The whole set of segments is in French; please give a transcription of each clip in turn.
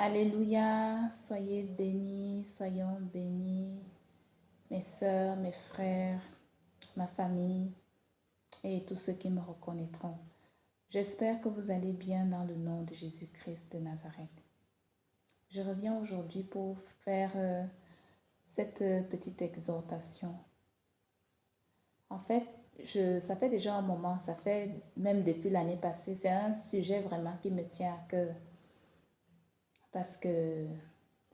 Alléluia, soyez bénis, soyons bénis, mes sœurs, mes frères, ma famille et tous ceux qui me reconnaîtront. J'espère que vous allez bien dans le nom de Jésus-Christ de Nazareth. Je reviens aujourd'hui pour faire cette petite exhortation. En fait, ça fait déjà un moment, ça fait même depuis l'année passée, c'est un sujet vraiment qui me tient à cœur parce que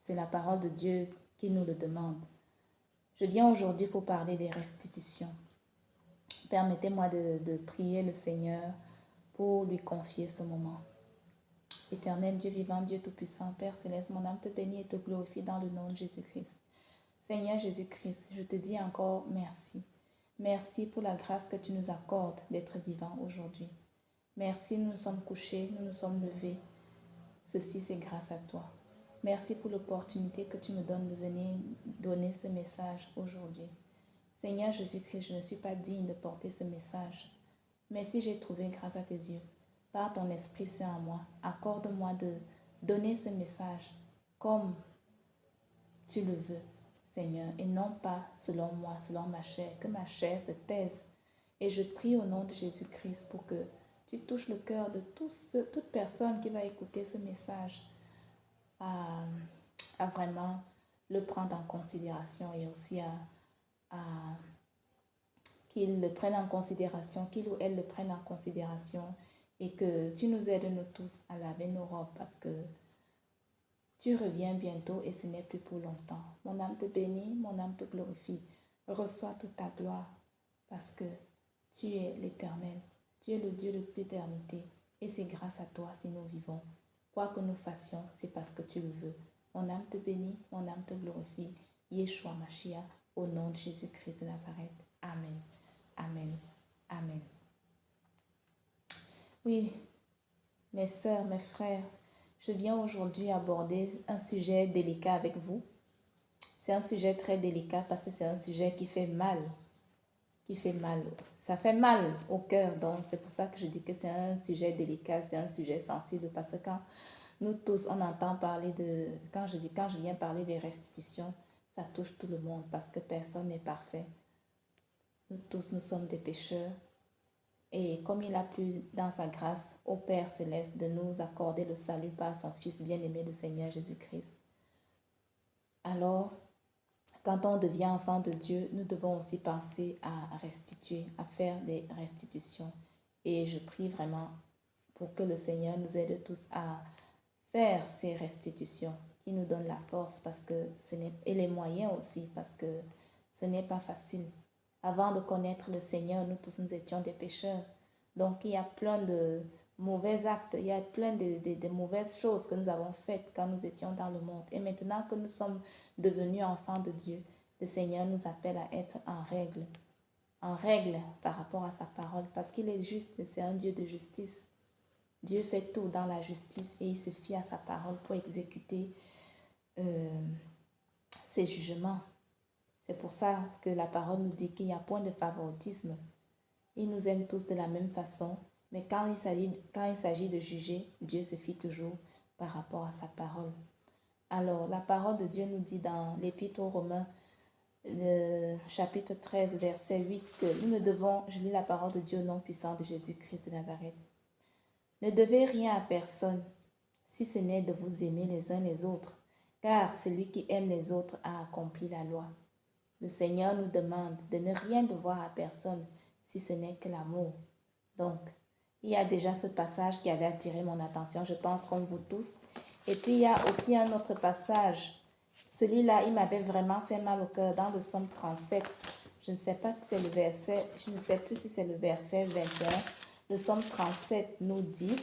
c'est la parole de Dieu qui nous le demande. Je viens aujourd'hui pour parler des restitutions. Permettez-moi de prier le Seigneur pour lui confier ce moment. Éternel Dieu vivant, Dieu tout-puissant, Père céleste, mon âme te bénit et te glorifie dans le nom de Jésus-Christ. Seigneur Jésus-Christ, je te dis encore merci. Merci pour la grâce que tu nous accordes d'être vivants aujourd'hui. Merci, nous nous sommes couchés, nous nous sommes levés. Ceci, c'est grâce à toi. Merci pour l'opportunité que tu me donnes de venir donner ce message aujourd'hui. Seigneur Jésus-Christ, je ne suis pas digne de porter ce message. Mais si j'ai trouvé grâce à tes yeux, par ton Esprit Saint en moi, accorde-moi de donner ce message comme tu le veux, Seigneur, et non pas selon moi, selon ma chair, que ma chair se taise. Et je prie au nom de Jésus-Christ pour que tu touches le cœur de toute personne qui va écouter ce message à vraiment le prendre en considération et aussi à qu'ils le prennent en considération, qu'il ou elle le prenne en considération et que tu nous aides nous tous à laver nos robes parce que tu reviens bientôt et ce n'est plus pour longtemps. Mon âme te bénit, mon âme te glorifie. Reçois toute ta gloire parce que tu es l'Éternel. Tu es le Dieu de l'éternité et c'est grâce à toi si nous vivons. Quoi que nous fassions, c'est parce que tu le veux. Mon âme te bénit, mon âme te glorifie. Yeshua Mashiach, au nom de Jésus-Christ de Nazareth. Amen. Amen. Amen. Oui, mes sœurs, mes frères, je viens aujourd'hui aborder un sujet délicat avec vous. C'est un sujet très délicat parce que c'est un sujet qui fait mal. Ça fait mal au cœur. Donc, c'est pour ça que je dis que c'est un sujet délicat, c'est un sujet sensible. Parce que quand nous tous, on entend parler de... Quand je viens parler des restitutions, ça touche tout le monde parce que personne n'est parfait. Nous tous, nous sommes des pécheurs. Et comme il a plu dans sa grâce au Père céleste de nous accorder le salut par son Fils bien-aimé, le Seigneur Jésus-Christ. Alors, quand on devient enfant de Dieu, nous devons aussi penser à restituer, à faire des restitutions. Et je prie vraiment pour que le Seigneur nous aide tous à faire ces restitutions, qui nous donne la force parce que et les moyens aussi, parce que ce n'est pas facile. Avant de connaître le Seigneur, nous tous nous étions des pécheurs. Donc il y a plein de mauvais actes, il y a plein de mauvaises choses que nous avons faites quand nous étions dans le monde. Et maintenant que nous sommes devenus enfants de Dieu, le Seigneur nous appelle à être en règle par rapport à sa parole, parce qu'il est juste, c'est un Dieu de justice. Dieu fait tout dans la justice et il se fie à sa parole pour exécuter ses jugements. C'est pour ça que la parole nous dit qu'il n'y a point de favoritisme. Il nous aime tous de la même façon, mais quand il s'agit de juger, Dieu se fie toujours par rapport à sa parole. Alors, la parole de Dieu nous dit dans l'Épître aux Romains, le chapitre 13, verset 8, que nous ne devons, je lis la parole de Dieu au nom puissant de Jésus-Christ de Nazareth, ne devez rien à personne, si ce n'est de vous aimer les uns les autres, car celui qui aime les autres a accompli la loi. Le Seigneur nous demande de ne rien devoir à personne, si ce n'est que l'amour. Donc, il y a déjà ce passage qui avait attiré mon attention, je pense, comme vous tous. Et puis, il y a aussi un autre passage. Celui-là, il m'avait vraiment fait mal au cœur dans le Psaume 37. Je ne sais pas si c'est le verset, je ne sais plus si c'est le verset 21. Le Psaume 37 nous dit,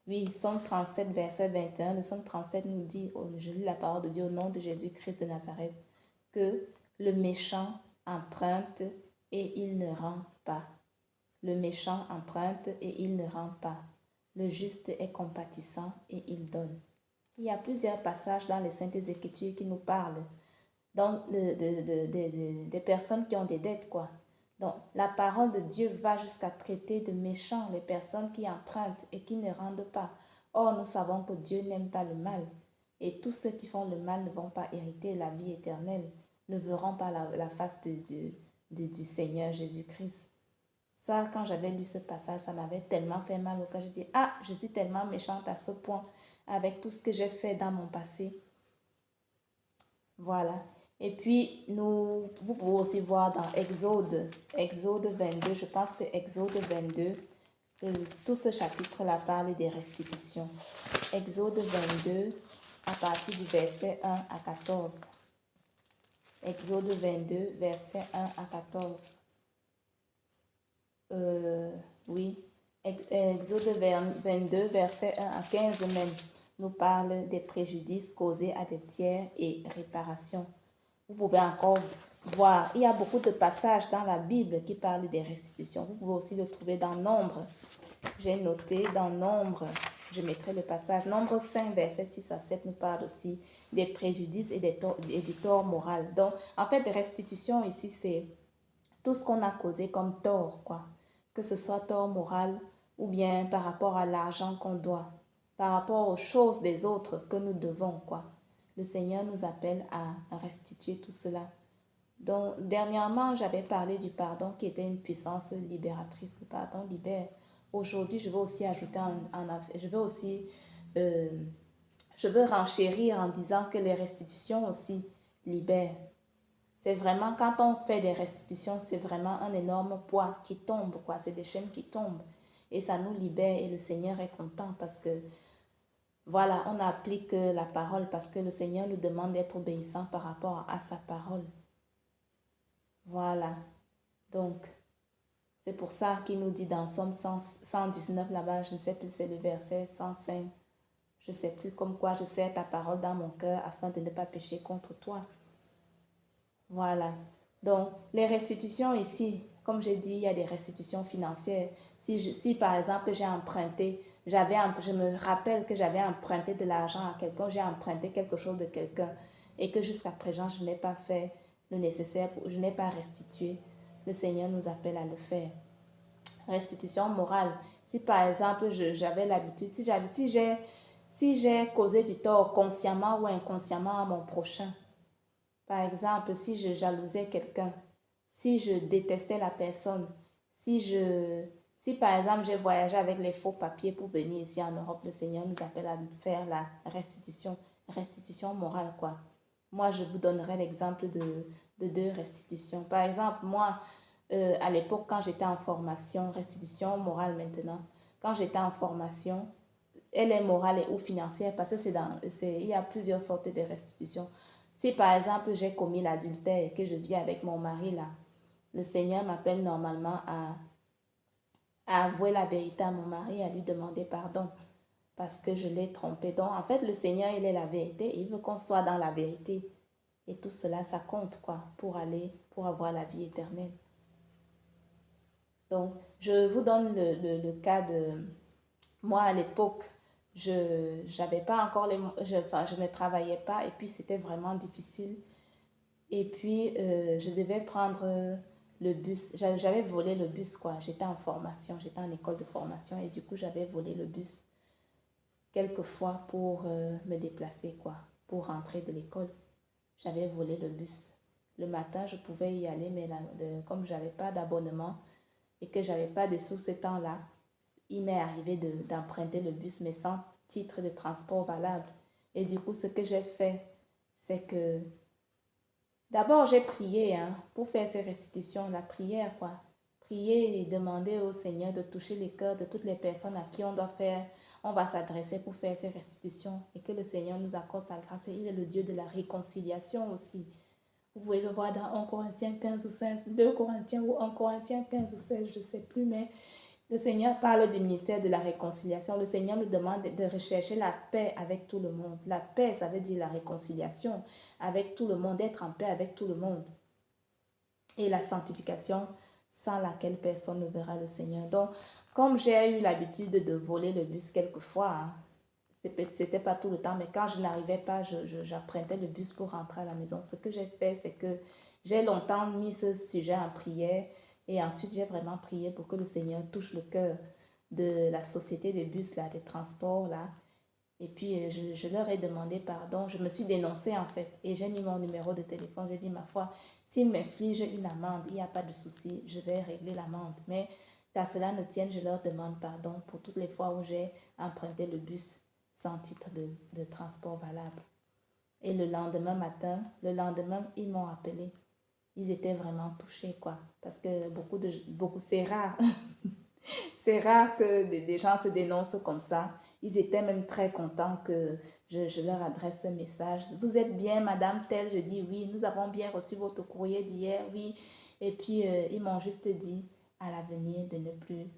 oui, Psaume 37, verset 21, le Psaume 37 nous dit, je lis la parole de Dieu au nom de Jésus-Christ de Nazareth, que le méchant emprunte et il ne rend pas. Le méchant emprunte et il ne rend pas. Le juste est compatissant et il donne. Il y a plusieurs passages dans les Saintes Écritures qui nous parlent des personnes qui ont des dettes, quoi. Donc, la parole de Dieu va jusqu'à traiter de méchants les personnes qui empruntent et qui ne rendent pas. Or, nous savons que Dieu n'aime pas le mal. Et tous ceux qui font le mal ne vont pas hériter la vie éternelle, ne verront pas la face du Seigneur Jésus-Christ. Ça, quand j'avais lu ce passage, ça m'avait tellement fait mal au cœur. Je dis, ah, je suis tellement méchante à ce point avec tout ce que j'ai fait dans mon passé. Voilà. Et puis, vous pouvez aussi voir dans Exode 22, je pense que c'est Exode 22, tout ce chapitre-là parle des restitutions. Exode 22, à partir du verset 1 à 14. Exode 22, verset 1 à 14. Oui, Exode 22, verset 1 à 15 même, nous parle des préjudices causés à des tiers et réparations. Vous pouvez encore voir, il y a beaucoup de passages dans la Bible qui parlent des restitutions. Vous pouvez aussi le trouver dans Nombre. J'ai noté dans Nombre, je mettrai le passage. Nombre 5, verset 6 à 7 nous parle aussi des préjudices et du tort moral. Donc, en fait, restitution ici, c'est tout ce qu'on a causé comme tort, quoi. Que ce soit tort moral ou bien par rapport à l'argent qu'on doit, par rapport aux choses des autres que nous devons, quoi. Le Seigneur nous appelle à restituer tout cela. Donc, dernièrement, j'avais parlé du pardon qui était une puissance libératrice. Le pardon libère. Aujourd'hui, je veux aussi ajouter je veux renchérir en disant que les restitutions aussi libèrent. C'est vraiment, quand on fait des restitutions, c'est vraiment un énorme poids qui tombe, quoi. C'est des chaînes qui tombent. Et ça nous libère et le Seigneur est content parce que, voilà, on applique la parole parce que le Seigneur nous demande d'être obéissant par rapport à sa parole. Voilà. Donc, c'est pour ça qu'il nous dit dans Somme 119 là-bas, je ne sais plus, c'est le verset 105. Je ne sais plus, comme quoi je serre ta parole dans mon cœur afin de ne pas pécher contre toi. Voilà. Donc, les restitutions ici, comme j'ai dit, il y a des restitutions financières. Si par exemple, j'ai emprunté, je me rappelle que j'avais emprunté de l'argent à quelqu'un, j'ai emprunté quelque chose de quelqu'un et que jusqu'à présent, je n'ai pas fait le nécessaire, je n'ai pas restitué. Le Seigneur nous appelle à le faire. Restitution morale. Si par exemple, j'avais l'habitude, si j'ai causé du tort consciemment ou inconsciemment à mon prochain, par exemple, si je jalousais quelqu'un, si je détestais la personne, si par exemple j'ai voyagé avec les faux papiers pour venir ici en Europe, le Seigneur nous appelle à faire la restitution morale, quoi. Moi, je vous donnerai l'exemple de deux restitutions. Par exemple, moi, à l'époque, quand j'étais en formation, restitution morale maintenant, quand j'étais en formation, elle est morale ou financière parce que il y a plusieurs sortes de restitutions. Si par exemple j'ai commis l'adultère et que je vis avec mon mari là, le Seigneur m'appelle normalement à avouer la vérité à mon mari, à lui demander pardon parce que je l'ai trompé. Donc en fait le Seigneur il est la vérité, il veut qu'on soit dans la vérité. Et tout cela ça compte quoi pour avoir la vie éternelle. Donc je vous donne le cas de moi à l'époque. J'avais pas encore je ne travaillais pas et puis c'était vraiment difficile. Et puis, je devais prendre le bus. J'avais volé le bus, quoi. J'étais en formation, j'étais en école de formation et du coup, j'avais volé le bus quelques fois pour me déplacer, quoi, pour rentrer de l'école. J'avais volé le bus. Le matin, je pouvais y aller, mais comme je n'avais pas d'abonnement et que je n'avais pas de sous ce temps-là, il m'est arrivé d'emprunter le bus, mais sans titre de transport valable. Et du coup, ce que j'ai fait, c'est que d'abord, j'ai prié pour faire ces restitutions, la prière, quoi. Prier et demander au Seigneur de toucher les cœurs de toutes les personnes à qui on va s'adresser pour faire ces restitutions et que le Seigneur nous accorde sa grâce. Et il est le Dieu de la réconciliation aussi. Vous pouvez le voir dans 1 Corinthiens 15 ou 16, 2 Corinthiens ou 1 Corinthiens 15 ou 16, je ne sais plus, mais le Seigneur parle du ministère de la réconciliation. Le Seigneur nous demande de rechercher la paix avec tout le monde. La paix, ça veut dire la réconciliation avec tout le monde, être en paix avec tout le monde. Et la sanctification sans laquelle personne ne verra le Seigneur. Donc, comme j'ai eu l'habitude de voler le bus quelquefois, c'était pas tout le temps, mais quand je n'arrivais pas, j'empruntais le bus pour rentrer à la maison. Ce que j'ai fait, c'est que j'ai longtemps mis ce sujet en prière Et ensuite, j'ai vraiment prié pour que le Seigneur touche le cœur de la société des bus, là, des transports, là. Et puis, je leur ai demandé pardon. Je me suis dénoncée, en fait. Et j'ai mis mon numéro de téléphone. J'ai dit, ma foi, s'ils m'infligent une amende, il n'y a pas de souci. Je vais régler l'amende. Mais qu'à cela ne tienne, je leur demande pardon pour toutes les fois où j'ai emprunté le bus sans titre de transport valable. Et le lendemain matin, ils m'ont appelé. Ils étaient vraiment touchés, quoi. Parce que c'est rare. C'est rare que des gens se dénoncent comme ça. Ils étaient même très contents que je leur adresse un message. Vous êtes bien, madame telle? Je dis oui. Nous avons bien reçu votre courrier d'hier, oui. Et puis, ils m'ont juste dit à l'avenir de ne plus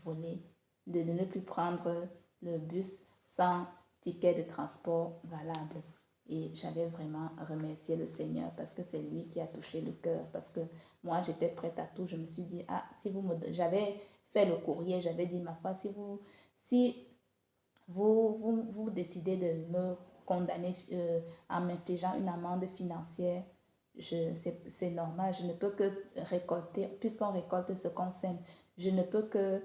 voler, de ne plus prendre le bus sans ticket de transport valable. Et j'avais vraiment remercié le Seigneur parce que c'est lui qui a touché le cœur. Parce que moi, j'étais prête à tout. Je me suis dit, ah, si vous me... J'avais fait le courrier, j'avais dit, ma foi, si vous décidez de me condamner en m'infligeant une amende financière, c'est normal. Je ne peux que récolter, puisqu'on récolte ce qu'on sème, je ne peux que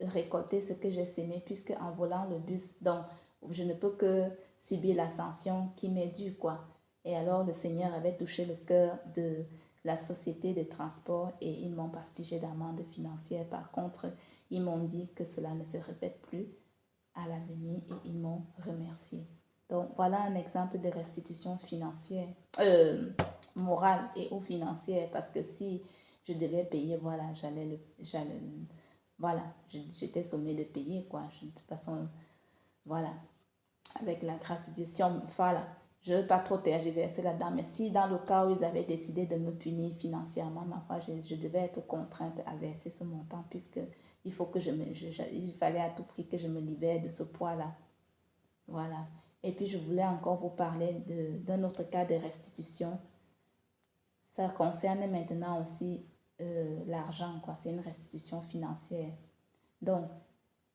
récolter ce que j'ai sémé, puisque en volant le bus, donc je ne peux que subir la sanction qui m'est due, quoi. Et alors le Seigneur avait touché le cœur de la société de transport et ils ne m'ont pas figé d'amende financière. Par contre, ils m'ont dit que cela ne se répète plus à l'avenir et ils m'ont remercié. Donc voilà un exemple de restitution financière, morale et ou financière, parce que si je devais payer, voilà, voilà, j'étais sommée de payer, quoi. De toute façon, voilà, avec la grâce de Dieu, si on, voilà, je ne veux pas trop tergiverser là-dedans, mais si dans le cas où ils avaient décidé de me punir financièrement, ma foi, je devais être contrainte à verser ce montant, puisque il faut que il fallait à tout prix que je me libère de ce poids-là. Voilà. Et puis, je voulais encore vous parler d'un autre cas de restitution. Ça concerne maintenant aussi l'argent, quoi. C'est une restitution financière. Donc,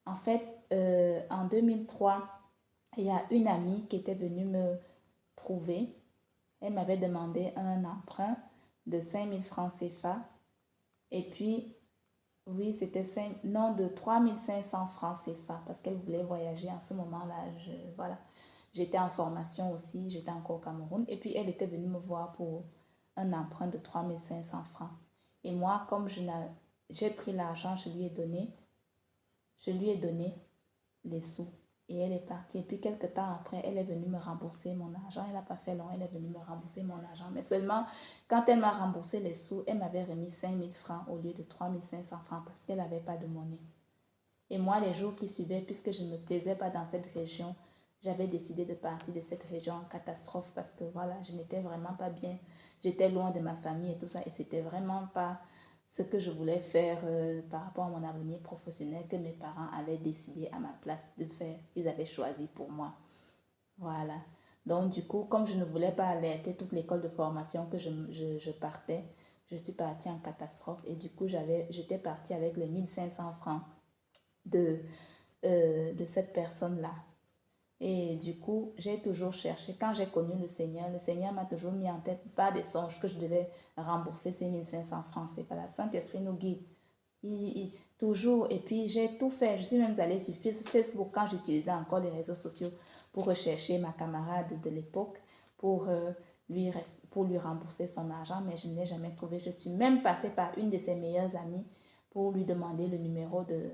en fait, en 2003, il y a une amie qui était venue me trouver. Elle m'avait demandé un emprunt de 5 000 francs CFA. Et puis, oui, c'était non, de 3 500 francs CFA parce qu'elle voulait voyager en ce moment-là. Voilà. J'étais en formation aussi, j'étais encore au Cameroun. Et puis, elle était venue me voir pour un emprunt de 3 500 francs. Et moi, comme j'ai pris l'argent, je lui ai donné les sous. Et elle est partie. Et puis, quelques temps après, elle est venue me rembourser mon argent. Elle n'a pas fait long, elle est venue me rembourser mon argent. Mais seulement, quand elle m'a remboursé les sous, elle m'avait remis 5 000 francs au lieu de 3 500 francs parce qu'elle n'avait pas de monnaie. Et moi, les jours qui suivaient, puisque je ne me plaisais pas dans cette région, j'avais décidé de partir de cette région en catastrophe parce que voilà, je n'étais vraiment pas bien. J'étais loin de ma famille et tout ça. Et c'était vraiment pas ce que je voulais faire par rapport à mon avenir professionnel que mes parents avaient décidé à ma place de faire. Ils avaient choisi pour moi. Voilà. Donc, du coup, comme je ne voulais pas alerter toute l'école de formation que je partais, je suis partie en catastrophe. Et du coup, j'étais partie avec les 1500 francs de cette personne-là. Et du coup, j'ai toujours cherché. Quand j'ai connu le Seigneur m'a toujours mis en tête, pas des songes, que je devais rembourser ces 1500 francs. C'est pas la Saint-Esprit nous guide. Toujours, et puis j'ai tout fait. Je suis même allée sur Facebook quand j'utilisais encore les réseaux sociaux pour rechercher ma camarade de l'époque pour, pour lui rembourser son argent, mais je ne l'ai jamais trouvé. Je suis même passée par une de ses meilleures amies pour lui demander le numéro de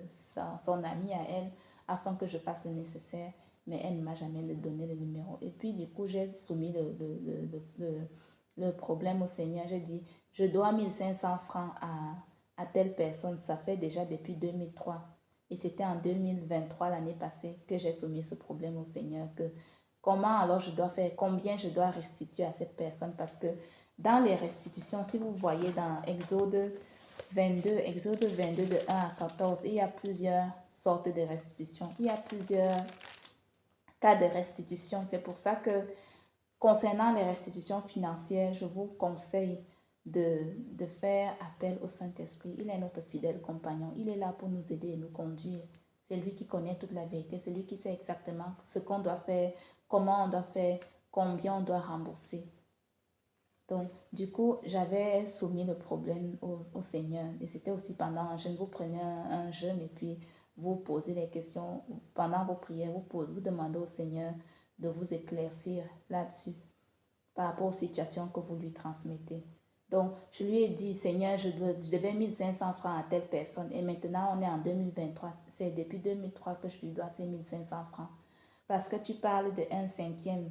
son amie à elle afin que je fasse le nécessaire, mais elle ne m'a jamais donné le numéro. Et puis du coup, j'ai soumis le problème au Seigneur. J'ai dit, je dois 1500 francs à telle personne. Ça fait déjà depuis 2003. Et c'était en 2023, l'année passée, que j'ai soumis ce problème au Seigneur. Comment alors je dois faire, combien je dois restituer à cette personne? Parce que dans les restitutions, si vous voyez dans Exode 22 de 1 à 14, il y a plusieurs sortes de restitutions. Il y a plusieurs cas de restitution. C'est pour ça que concernant les restitutions financières, je vous conseille de faire appel au Saint-Esprit. Il est notre fidèle compagnon. Il est là pour nous aider et nous conduire. C'est lui qui connaît toute la vérité. C'est lui qui sait exactement ce qu'on doit faire, comment on doit faire, combien on doit rembourser. Donc, du coup, j'avais soumis le problème au Seigneur. Et c'était aussi pendant un jeûne. Vous prenez un jeûne et puis vous posez les questions. Pendant vos prières, vous demandez au Seigneur de vous éclaircir là-dessus par rapport aux situations que vous lui transmettez. Donc, je lui ai dit, Seigneur, je devais 1500 francs à telle personne. Et maintenant, on est en 2023. C'est depuis 2003 que je lui dois ces 1500 francs. Parce que tu parles de 1/5.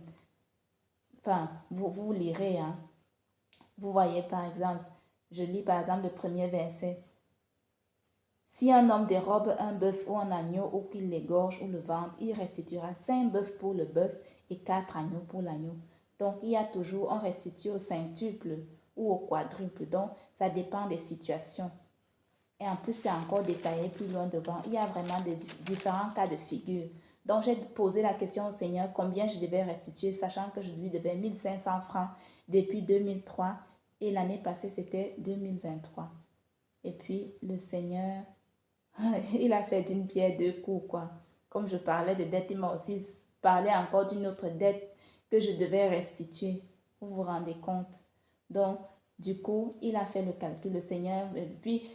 Enfin, vous lirez, hein. Vous voyez, par exemple, je lis par exemple le premier verset. Si un homme dérobe un bœuf ou un agneau ou qu'il l'égorge ou le vende, il restituera 5 bœufs pour le bœuf et 4 agneaux pour l'agneau. Donc, il y a toujours, on restitue au centuple ou au quadruple. Donc, ça dépend des situations. Et en plus, c'est encore détaillé plus loin devant. Il y a vraiment des différents cas de figure. Donc, j'ai posé la question au Seigneur combien je devais restituer, sachant que je lui devais 1500 francs depuis 2003 et l'année passée, c'était 2023. Et puis, le Seigneur, il a fait d'une pierre deux coups, quoi. Comme je parlais de dette, il m'a aussi parlé encore d'une autre dette que je devais restituer. Vous vous rendez compte? Donc, du coup, il a fait le calcul, le Seigneur. Et puis,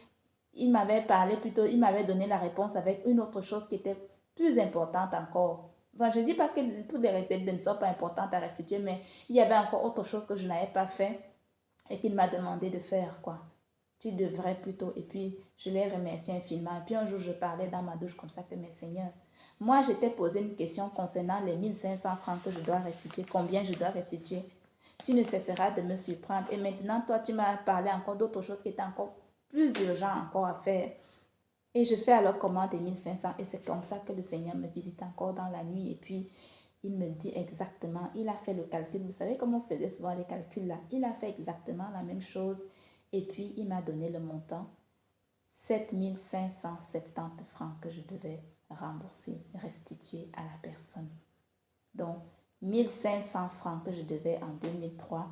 il m'avait parlé plutôt, il m'avait donné la réponse avec une autre chose qui était plus importante encore. Enfin, je ne dis pas que toutes les dettes ne sont pas importantes à restituer, mais il y avait encore autre chose que je n'avais pas fait et qu'il m'a demandé de faire, quoi. Tu devrais plutôt. Et puis, je l'ai remercié infiniment. Et puis, un jour, je parlais dans ma douche comme ça que, mes seigneurs, moi, j'étais posé une question concernant les 1500 francs que je dois restituer, combien je dois restituer. Tu ne cesseras de me surprendre. Et maintenant, toi, tu m'as parlé encore d'autres choses qui étaient encore plus urgentes encore à faire. Et je fais alors commande des 1500. Et c'est comme ça que le Seigneur me visite encore dans la nuit. Et puis, il me dit exactement, il a fait le calcul. Vous savez comment on faisait souvent les calculs là? Il a fait exactement la même chose. Et puis, il m'a donné le montant, 7570 francs que je devais rembourser, restituer à la personne. Donc, 1500 francs que je devais en 2003,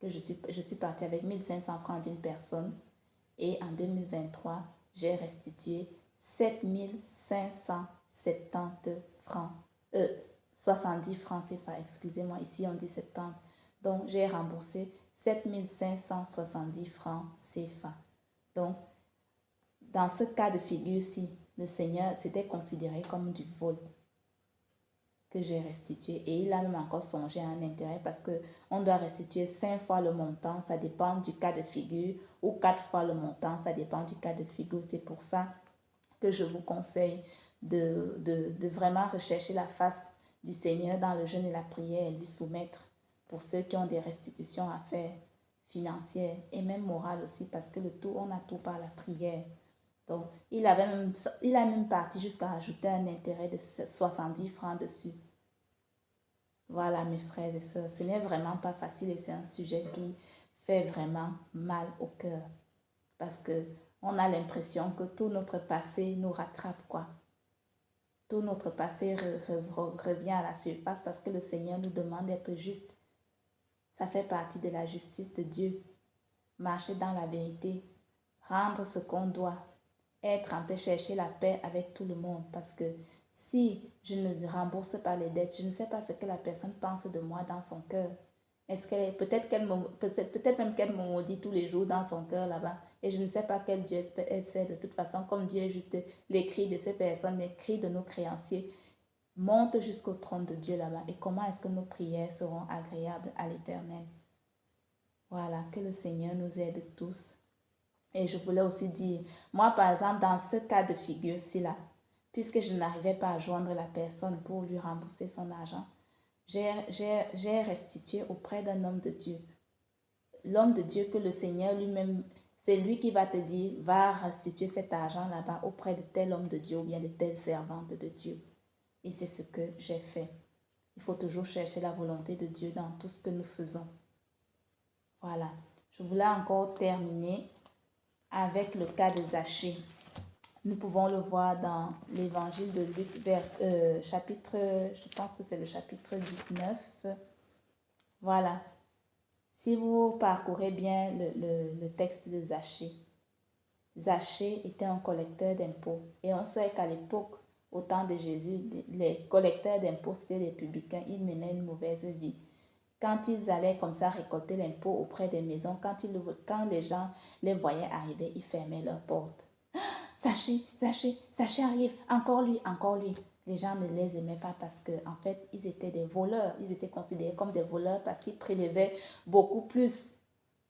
que je suis partie avec 1500 francs d'une personne. Et en 2023, j'ai restitué 7570 francs. 70 francs CFA, excusez-moi, ici on dit 70. Donc, j'ai remboursé 7570 francs CFA. Donc, dans ce cas de figure-ci, le Seigneur, c'était considéré comme du vol que j'ai restitué. Et il a même encore songé à un intérêt parce qu'on doit restituer 5 fois le montant, ça dépend du cas de figure, ou 4 fois le montant, ça dépend du cas de figure. C'est pour ça que je vous conseille de vraiment rechercher la face du Seigneur dans le jeûne et la prière et lui soumettre pour ceux qui ont des restitutions à faire, financières et même morales aussi, parce que le tout, on a tout par la prière. Donc, il a même parti jusqu'à ajouter un intérêt de 70 francs dessus. Voilà, mes frères et sœurs, ce n'est vraiment pas facile et c'est un sujet qui fait vraiment mal au cœur. Parce que on a l'impression que tout notre passé nous rattrape, quoi. Tout notre passé revient à la surface parce que le Seigneur nous demande d'être juste. Ça fait partie de la justice de Dieu. Marcher dans la vérité, rendre ce qu'on doit, être en paix, chercher la paix avec tout le monde. Parce que si je ne rembourse pas les dettes, je ne sais pas ce que la personne pense de moi dans son cœur. Est-ce qu'elle, peut-être même qu'elle me maudit tous les jours dans son cœur là-bas. Et je ne sais pas quel Dieu elle sait. De toute façon, comme Dieu est juste, les cris de ces personnes, les cris de nos créanciers montent jusqu'au trône de Dieu là-bas. Et comment est-ce que nos prières seront agréables à l'Éternel? Voilà, que le Seigneur nous aide tous. Et je voulais aussi dire, moi par exemple, dans ce cas de figure-ci là, puisque je n'arrivais pas à joindre la personne pour lui rembourser son argent, j'ai restitué auprès d'un homme de Dieu. L'homme de Dieu que le Seigneur lui-même, c'est lui qui va te dire, va restituer cet argent là-bas auprès de tel homme de Dieu ou bien de telle servante de Dieu. Et c'est ce que j'ai fait. Il faut toujours chercher la volonté de Dieu dans tout ce que nous faisons. Voilà. Je voulais encore terminer avec le cas de Zachée. Nous pouvons le voir dans l'évangile de Luc, chapitre, je pense que c'est le chapitre 19. Voilà. Si vous parcourez bien le texte de Zachée, Zachée était un collecteur d'impôts. Et on sait qu'à l'époque, au temps de Jésus, les collecteurs d'impôts, c'était les publicains. Ils menaient une mauvaise vie. quand ils allaient comme ça récolter l'impôt auprès des maisons, quand les gens les voyaient arriver, ils fermaient leurs portes. Zaché, Zaché, Zaché arrive, encore lui, encore lui. Les gens ne les aimaient pas parce que en fait, ils étaient des voleurs. Ils étaient considérés comme des voleurs parce qu'ils prélevaient beaucoup plus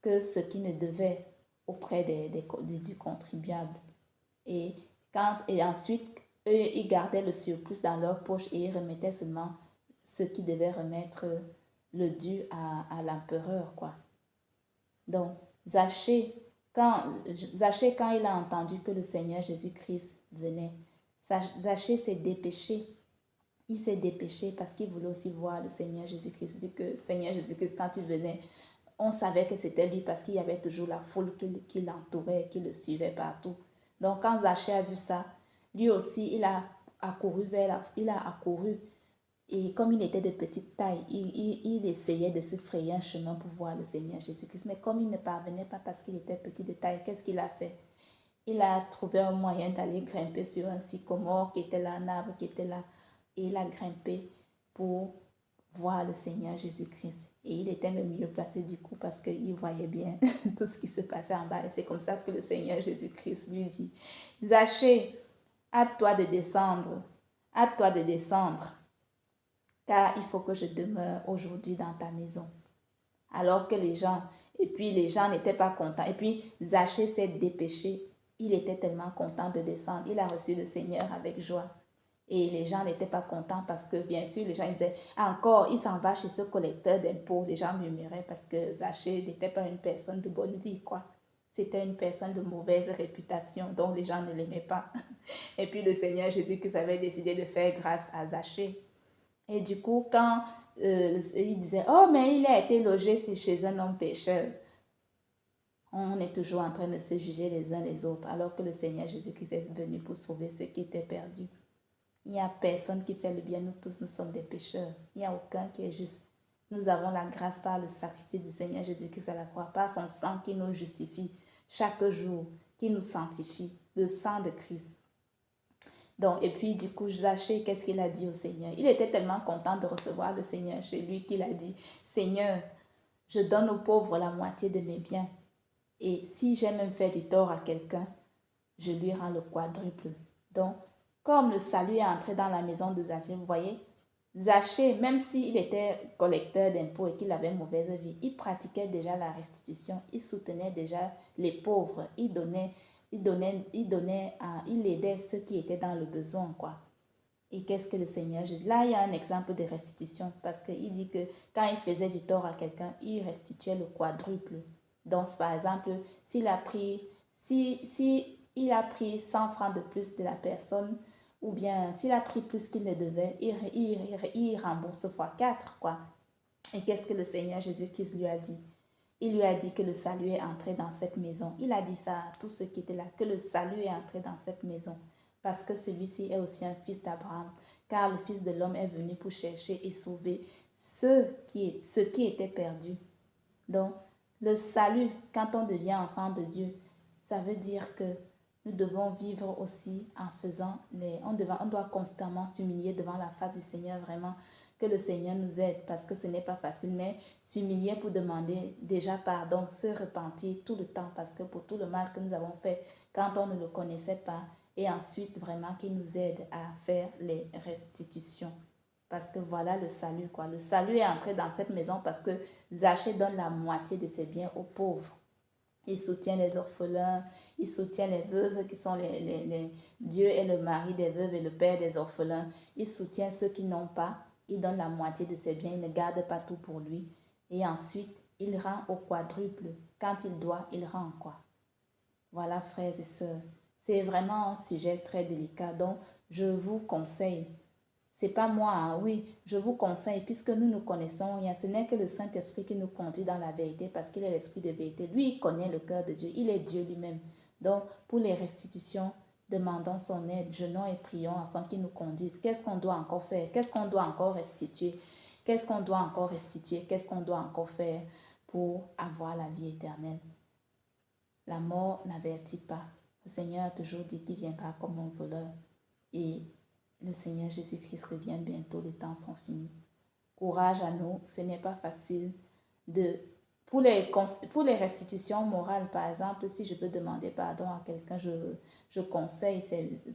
que ce qu'ils ne devaient auprès du contribuable. Et ensuite, eux, ils gardaient le surplus dans leur poche et ils remettaient seulement ce qu'ils devaient remettre le dû à l'empereur, quoi. Donc, Zachée, quand il a entendu que le Seigneur Jésus-Christ venait, Zachée s'est dépêché. Il s'est dépêché parce qu'il voulait aussi voir le Seigneur Jésus-Christ. Vu que le Seigneur Jésus-Christ, quand il venait, on savait que c'était lui parce qu'il y avait toujours la foule qui l'entourait, qui le suivait partout. Donc, quand Zachée a vu ça, lui aussi, il a accouru et comme il était de petite taille, il essayait de se frayer un chemin pour voir le Seigneur Jésus-Christ. Mais comme il ne parvenait pas parce qu'il était petit de taille, qu'est-ce qu'il a fait? Il a trouvé un moyen d'aller grimper sur un sycomore qui était là, un arbre qui était là. Et il a grimpé pour voir le Seigneur Jésus-Christ. Et il était même mieux placé du coup parce qu'il voyait bien tout ce qui se passait en bas. Et c'est comme ça que le Seigneur Jésus-Christ lui dit, Zachée, hâte-toi de descendre, hâte-toi de descendre, car il faut que je demeure aujourd'hui dans ta maison. Alors que les gens n'étaient pas contents. Et puis Zachée s'est dépêché. Il était tellement content de descendre. Il a reçu le Seigneur avec joie. Et les gens n'étaient pas contents parce que, bien sûr, les gens disaient, encore, il s'en va chez ce collecteur d'impôts. Les gens murmuraient parce que Zachée n'était pas une personne de bonne vie, quoi. C'était une personne de mauvaise réputation, donc les gens ne l'aimaient pas. Et puis le Seigneur Jésus-Christ avait décidé de faire grâce à Zachée. Et du coup, quand il disait, oh, mais il a été logé chez un homme pécheur, on est toujours en train de se juger les uns les autres, alors que le Seigneur Jésus-Christ est venu pour sauver ceux qui étaient perdus. Il n'y a personne qui fait le bien, nous tous, nous sommes des pécheurs. Il n'y a aucun qui est juste. Nous avons la grâce par le sacrifice du Seigneur Jésus-Christ à la croix, par son sang qui nous justifie chaque jour, qui nous sanctifie, le sang de Christ. Donc, et puis du coup, Zachée, qu'est-ce qu'il a dit au Seigneur? Il était tellement content de recevoir le Seigneur chez lui qu'il a dit, Seigneur, je donne aux pauvres la moitié de mes biens. Et si j'ai même fait du tort à quelqu'un, je lui rends le quadruple. Donc, comme le salut est entré dans la maison de Zachée, vous voyez, Zachée, même s'il était collecteur d'impôts et qu'il avait une mauvaise vie, il pratiquait déjà la restitution, il soutenait déjà les pauvres, il aidait ceux qui étaient dans le besoin, quoi. Et qu'est-ce que le Seigneur dit? Là, il y a un exemple de restitution parce qu'il dit que quand il faisait du tort à quelqu'un, il restituait le quadruple. Donc, par exemple, s'il a pris, si il a pris 100 francs de plus de la personne, ou bien s'il a pris plus qu'il ne devait, il rembourse fois 4, quoi. Et qu'est-ce que le Seigneur Jésus-Christ lui a dit? Il lui a dit que le salut est entré dans cette maison. Il a dit ça à tous ceux qui étaient là, que le salut est entré dans cette maison. Parce que celui-ci est aussi un fils d'Abraham. Car le Fils de l'homme est venu pour chercher et sauver ceux qui étaient perdus. Donc, le salut, quand on devient enfant de Dieu, ça veut dire que nous devons vivre aussi en faisant on doit constamment s'humilier devant la face du Seigneur, vraiment, que le Seigneur nous aide, parce que ce n'est pas facile, mais s'humilier pour demander déjà pardon, se repentir tout le temps, parce que pour tout le mal que nous avons fait quand on ne le connaissait pas, et ensuite vraiment qu'il nous aide à faire les restitutions. Parce que voilà le salut, quoi. Le salut est entré dans cette maison parce que Zachée donne la moitié de ses biens aux pauvres. Il soutient les orphelins, il soutient les veuves qui sont Dieu est le mari des veuves et le père des orphelins. Il soutient ceux qui n'ont pas, il donne la moitié de ses biens, il ne garde pas tout pour lui. Et ensuite, il rend au quadruple. Quand il doit, il rend, quoi. Voilà, frères et sœurs. C'est vraiment un sujet très délicat, donc je vous conseille. C'est pas moi, hein, oui, je vous conseille, puisque nous ne connaissons rien, ce n'est que le Saint-Esprit qui nous conduit dans la vérité, parce qu'il est l'Esprit de vérité. Lui, il connaît le cœur de Dieu, il est Dieu lui-même. Donc, pour les restitutions, demandons son aide, jeûnons et prions afin qu'il nous conduise. Qu'est-ce qu'on doit encore faire? Qu'est-ce qu'on doit encore restituer? Qu'est-ce qu'on doit encore restituer? Qu'est-ce qu'on doit encore faire pour avoir la vie éternelle? La mort n'avertit pas. Le Seigneur a toujours dit qu'il viendra comme un voleur. Et le Seigneur Jésus-Christ revient bientôt, les temps sont finis. Courage à nous, ce n'est pas facile de... pour les restitutions morales, par exemple, si je veux demander pardon à quelqu'un, je conseille,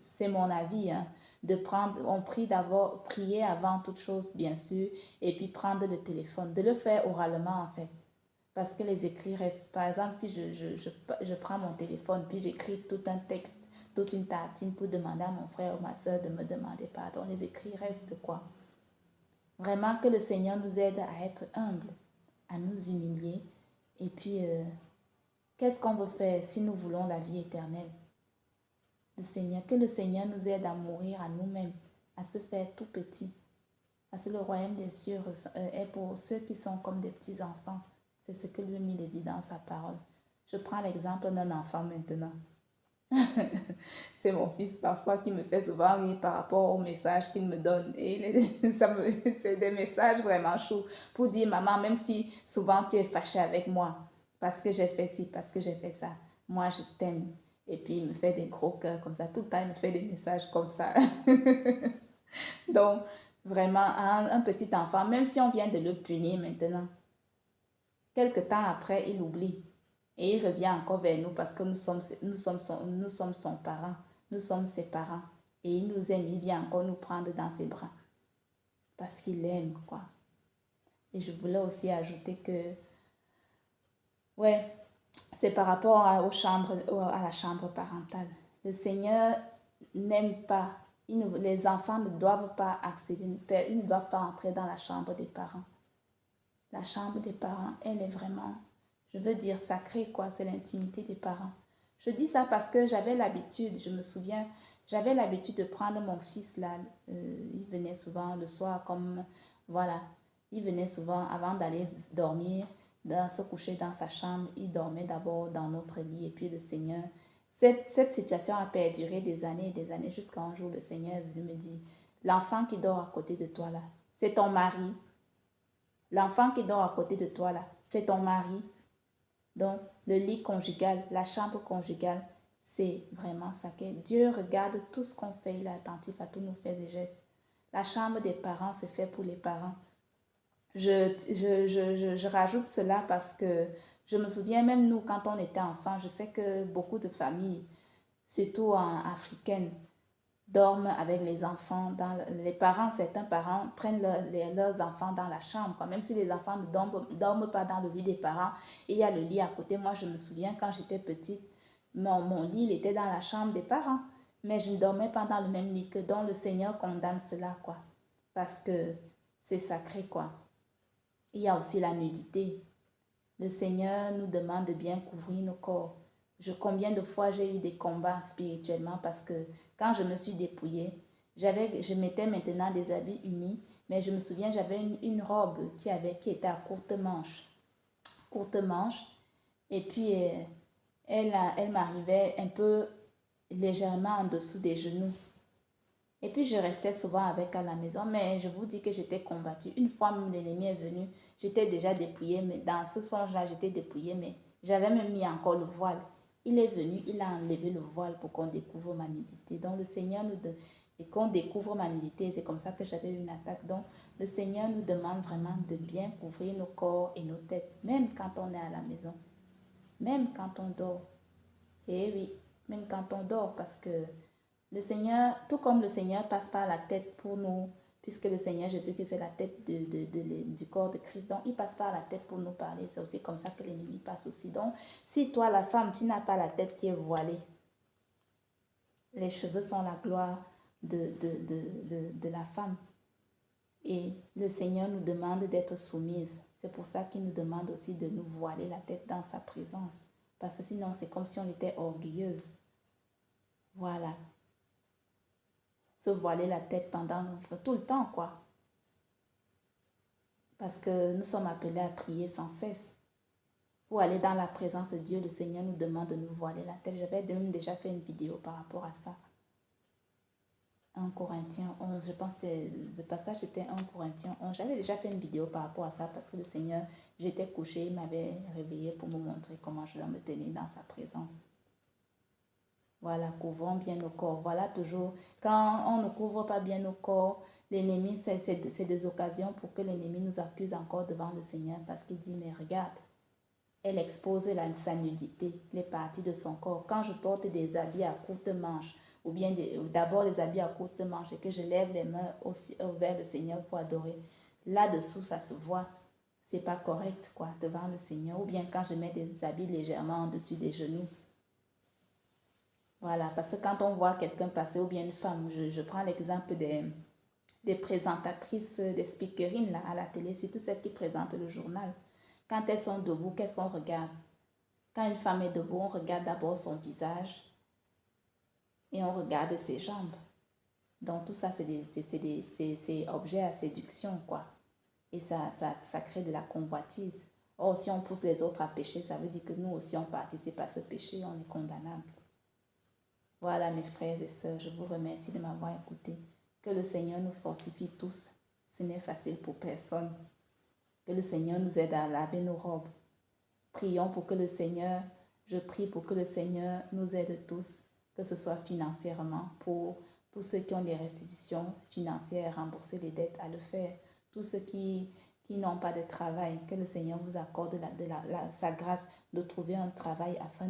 c'est mon avis, hein, de prendre, on prie d'abord, prier avant toute chose, bien sûr, et puis prendre le téléphone, de le faire oralement, en fait. Parce que les écrits restent. Par exemple, si je prends mon téléphone, puis j'écris tout un texte, toute une tartine pour demander à mon frère ou ma soeur de me demander pardon, les écrits restent, quoi. Vraiment que le Seigneur nous aide à être humbles, à nous humilier. Et puis, qu'est-ce qu'on veut faire si nous voulons la vie éternelle? Que le Seigneur nous aide à mourir à nous-mêmes, à se faire tout petit. Parce que le royaume des cieux est pour ceux qui sont comme des petits enfants. C'est ce que lui le dit dans sa parole. Je prends l'exemple d'un enfant maintenant. C'est mon fils parfois qui me fait souvent rire par rapport aux messages qu'il me donne. Et c'est des messages vraiment chauds pour dire, maman, même si souvent tu es fâchée avec moi parce que j'ai fait ci, parce que j'ai fait ça, moi je t'aime. Et puis il me fait des gros cœurs comme ça. Tout le temps, il me fait des messages comme ça. Donc, vraiment, un petit enfant, même si on vient de le punir maintenant, quelque temps après, il oublie. Et il revient encore vers nous parce que nous sommes son parent. Nous sommes ses parents. Et il nous aime, il vient encore nous prendre dans ses bras. Parce qu'il aime, quoi. Et je voulais aussi ajouter que, ouais, c'est par rapport à la chambre parentale. Le Seigneur n'aime pas, les enfants ne doivent pas accéder, ils ne doivent pas entrer dans la chambre des parents. La chambre des parents, elle est vraiment, je veux dire, sacrée, quoi. C'est l'intimité des parents. Je dis ça parce que j'avais l'habitude, je me souviens, j'avais l'habitude de prendre mon fils là. Il venait souvent le soir, comme, voilà, il venait souvent avant d'aller dormir, de se coucher dans sa chambre. Il dormait d'abord dans notre lit et puis le Seigneur. Cette situation a perduré des années jusqu'à un jour le Seigneur est venu me dire, l'enfant qui dort à côté de toi là, c'est ton mari. L'enfant qui dort à côté de toi là, c'est ton mari. Donc, le lit conjugal, la chambre conjugale, c'est vraiment sacré. Dieu regarde tout ce qu'on fait, il est attentif à tous nos faits et gestes. La chambre des parents, c'est fait pour les parents. Je rajoute cela parce que je me souviens même nous, quand on était enfant, je sais que beaucoup de familles, surtout africaines, dorment avec les enfants, les parents, certains parents prennent leurs enfants dans la chambre, quoi. Même si les enfants ne dorment pas dans le lit des parents, et il y a le lit à côté. Moi, je me souviens quand j'étais petite, mon lit, il était dans la chambre des parents, mais je ne dormais pas dans le même lit que donc le Seigneur condamne cela, quoi, parce que c'est sacré, quoi. Il y a aussi la nudité. Le Seigneur nous demande de bien couvrir nos corps. Combien de fois j'ai eu des combats spirituellement parce que quand je me suis dépouillée, je mettais maintenant des habits unis, mais je me souviens, j'avais une robe qui était à courte manche, et puis elle m'arrivait un peu légèrement en dessous des genoux. Et puis je restais souvent avec à la maison, mais je vous dis que j'étais combattue. Une fois même l'ennemi est venu, j'étais déjà dépouillée, mais dans ce songe-là, j'étais dépouillée, mais j'avais même mis encore le voile. Il est venu, il a enlevé le voile pour qu'on découvre ma nudité. Donc le Seigneur et qu'on découvre ma nudité, c'est comme ça que j'avais une attaque. Donc le Seigneur nous demande vraiment de bien couvrir nos corps et nos têtes, même quand on est à la maison, même quand on dort. Et oui, même quand on dort, parce que le Seigneur, tout comme le Seigneur passe par la tête pour nous, puisque le Seigneur Jésus-Christ c'est la tête du corps de Christ, donc il passe par la tête pour nous parler. C'est aussi comme ça que l'ennemi passe aussi. Donc, si toi, la femme, tu n'as pas la tête qui est voilée, les cheveux sont la gloire de la femme. Et le Seigneur nous demande d'être soumises. C'est pour ça qu'il nous demande aussi de nous voiler la tête dans sa présence. Parce que sinon, c'est comme si on était orgueilleuse. Voilà. Se voiler la tête pendant tout le temps, quoi. Parce que nous sommes appelés à prier sans cesse. Pour aller dans la présence de Dieu, le Seigneur nous demande de nous voiler la tête. J'avais même déjà fait une vidéo par rapport à ça. 1 Corinthiens 11, je pense que le passage était 1 Corinthiens 11. J'avais déjà fait une vidéo par rapport à ça parce que le Seigneur, j'étais couchée, il m'avait réveillée pour me montrer comment je dois me tenir dans sa présence. Voilà, couvrons bien nos corps. Voilà toujours, quand on ne couvre pas bien nos corps, l'ennemi, c'est des occasions pour que l'ennemi nous accuse encore devant le Seigneur parce qu'il dit, mais regarde, elle expose sa nudité, les parties de son corps. Quand je porte des habits à courte manche, ou bien d'abord les habits à courte manche et que je lève les mains aussi vers le Seigneur pour adorer, là-dessous, ça se voit. C'est pas correct, quoi, devant le Seigneur. Ou bien quand je mets des habits légèrement en dessus des genoux. Voilà, parce que quand on voit quelqu'un passer, ou bien une femme, je prends l'exemple des présentatrices, des speakerines là, à la télé, surtout celles qui présentent le journal. Quand elles sont debout, qu'est-ce qu'on regarde? Quand une femme est debout, on regarde d'abord son visage et on regarde ses jambes. Donc tout ça, c'est objet à séduction, quoi. Et ça crée de la convoitise. Or, si on pousse les autres à pécher, ça veut dire que nous aussi, on participe à ce péché, on est condamnable. Voilà, mes frères et sœurs, je vous remercie de m'avoir écouté. Que le Seigneur nous fortifie tous. Ce n'est facile pour personne. Que le Seigneur nous aide à laver nos robes. Prions pour que le Seigneur, je prie pour que le Seigneur nous aide tous, que ce soit financièrement, pour tous ceux qui ont des restitutions financières, rembourser les dettes, à le faire. Tous ceux qui n'ont pas de travail, que le Seigneur vous accorde sa grâce de trouver un travail afin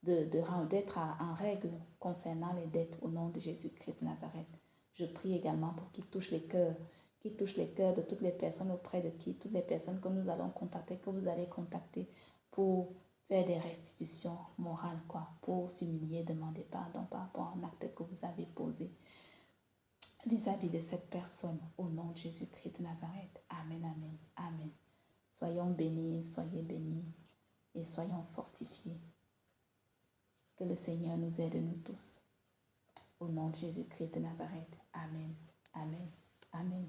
d'être en règle concernant les dettes au nom de Jésus-Christ de Nazareth. Je prie également pour qu'il touche les cœurs de toutes les personnes auprès de qui, toutes les personnes que nous allons contacter, que vous allez contacter pour faire des restitutions morales, quoi, pour s'humilier, demander pardon par rapport à un acte que vous avez posé vis-à-vis de cette personne, au nom de Jésus-Christ de Nazareth. Amen, amen, amen. Soyons bénis, soyez bénis et soyons fortifiés. Que le Seigneur nous aide, nous tous. Au nom de Jésus-Christ de Nazareth. Amen, amen, amen.